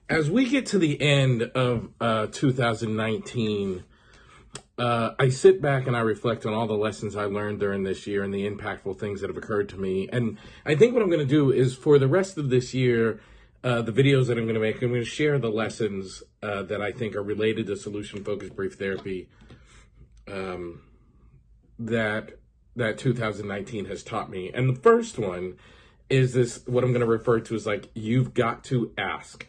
As we get to the end of 2019, I sit back and I reflect on all the lessons I learned during this year and the impactful things that have occurred to me. And I think what I'm going to do is for the rest of this year, the videos that I'm going to make, I'm going to share the lessons that I think are related to solution-focused brief therapy that 2019 has taught me. And the first one is this, what I'm going to refer to as like, you've got to ask.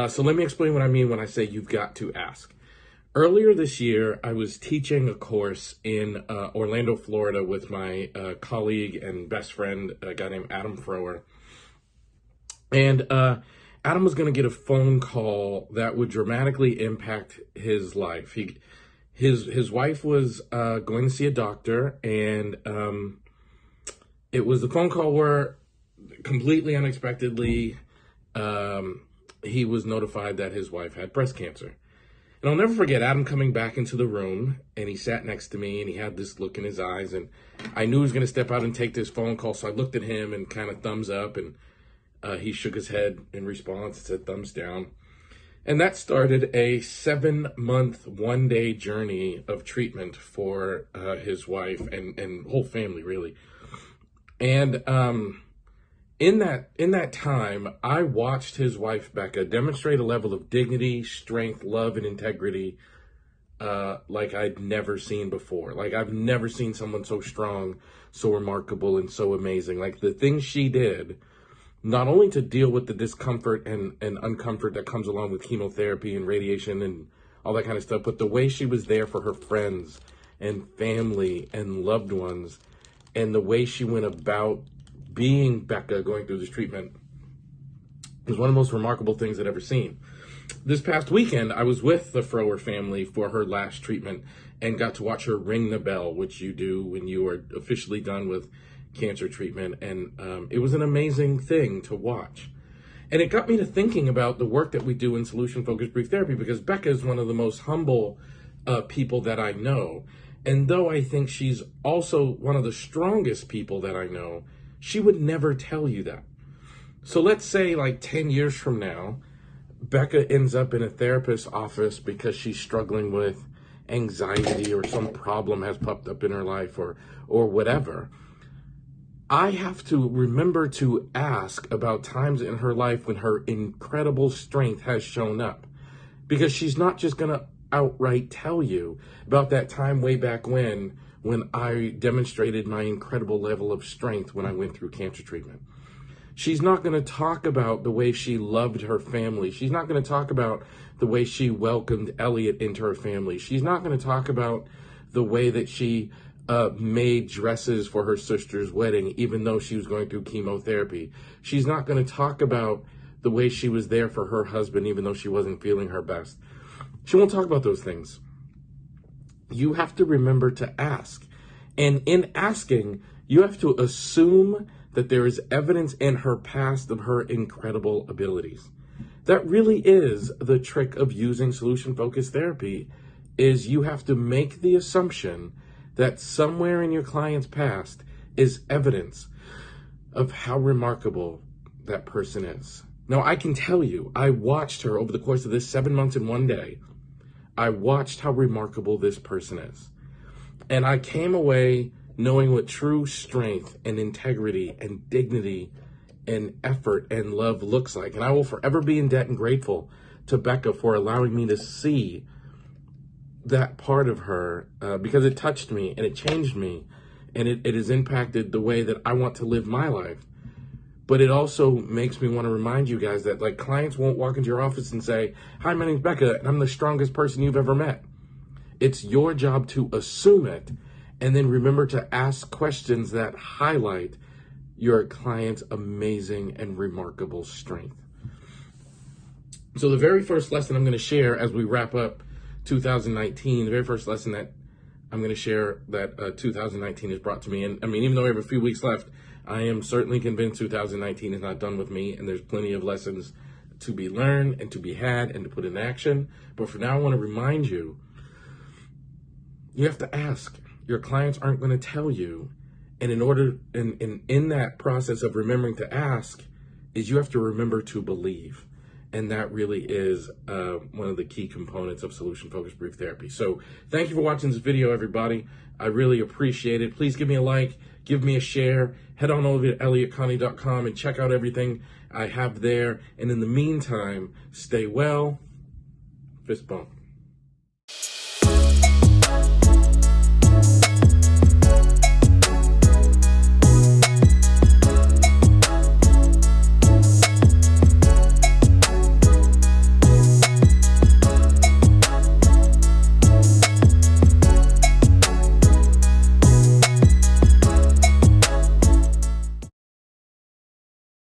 So let me explain what I mean when I say you've got to ask. Earlier this year, I was teaching a course in Orlando, Florida with my colleague and best friend, a guy named Adam Frower. And Adam was going to get a phone call that would dramatically impact his life. His wife was going to see a doctor, and it was the phone call where completely unexpectedly he was notified that his wife had breast cancer. And I'll never forget Adam coming back into the room, and he sat next to me, and he had this look in his eyes, and I knew he was going to step out and take this phone call, so I looked at him and kind of thumbs up, and he shook his head in response and said thumbs down. And that started a 7-month, one-day journey of treatment for his wife and whole family, really. And in that time, I watched his wife, Becca, demonstrate a level of dignity, strength, love, and integrity like I'd never seen before. Like, I've never seen someone so strong, so remarkable, and so amazing. Like, the things she did, not only to deal with the discomfort and uncomfort that comes along with chemotherapy and radiation and all that kind of stuff, but the way she was there for her friends and family and loved ones, and the way she went about being Becca going through this treatment was one of the most remarkable things I'd ever seen. This past weekend, I was with the Frower family for her last treatment and got to watch her ring the bell, which you do when you are officially done with cancer treatment. And it was an amazing thing to watch. And it got me to thinking about the work that we do in solution-focused brief therapy, because Becca is one of the most humble people that I know. And though I think she's also one of the strongest people that I know, she would never tell you that. So let's say like 10 years from now, Becca ends up in a therapist's office because she's struggling with anxiety or some problem has popped up in her life or whatever. I have to remember to ask about times in her life when her incredible strength has shown up, because she's not just going to outright tell you about that time way back when I demonstrated my incredible level of strength when I went through cancer treatment. She's not going to talk about the way she loved her family. She's not going to talk about the way she welcomed Elliot into her family. She's not going to talk about the way that she made dresses for her sister's wedding, even though she was going through chemotherapy. She's not going to talk about the way she was there for her husband, even though she wasn't feeling her best. She won't talk about those things. You have to remember to ask. And in asking, you have to assume that there is evidence in her past of her incredible abilities. That really is the trick of using solution-focused therapy, is you have to make the assumption that somewhere in your client's past is evidence of how remarkable that person is. Now, I can tell you, I watched her over the course of this 7 months and one day. I watched how remarkable this person is. And I came away knowing what true strength and integrity and dignity and effort and love looks like. And I will forever be in debt and grateful to Becca for allowing me to see that part of her, because it touched me and it changed me, and it has impacted the way that I want to live my life. But it also makes me want to remind you guys that, like, clients won't walk into your office and say, "Hi, my name's Becca, and I'm the strongest person you've ever met." It's your job to assume it, and then remember to ask questions that highlight your client's amazing and remarkable strength. So the very first lesson I'm going to share as we wrap up 2019, the very first lesson that I'm going to share that 2019 has brought to me, and I mean, even though we have a few weeks left, I am certainly convinced 2019 is not done with me, and there's plenty of lessons to be learned and to be had and to put in action. But for now, I want to remind you, you have to ask. Your clients aren't going to tell you. And in that process of remembering to ask is you have to remember to believe. And that really is one of the key components of solution-focused brief therapy. So thank you for watching this video, everybody. I really appreciate it. Please give me a like, give me a share. Head on over to elliottconnie.com and check out everything I have there. And in the meantime, stay well. Fist bump.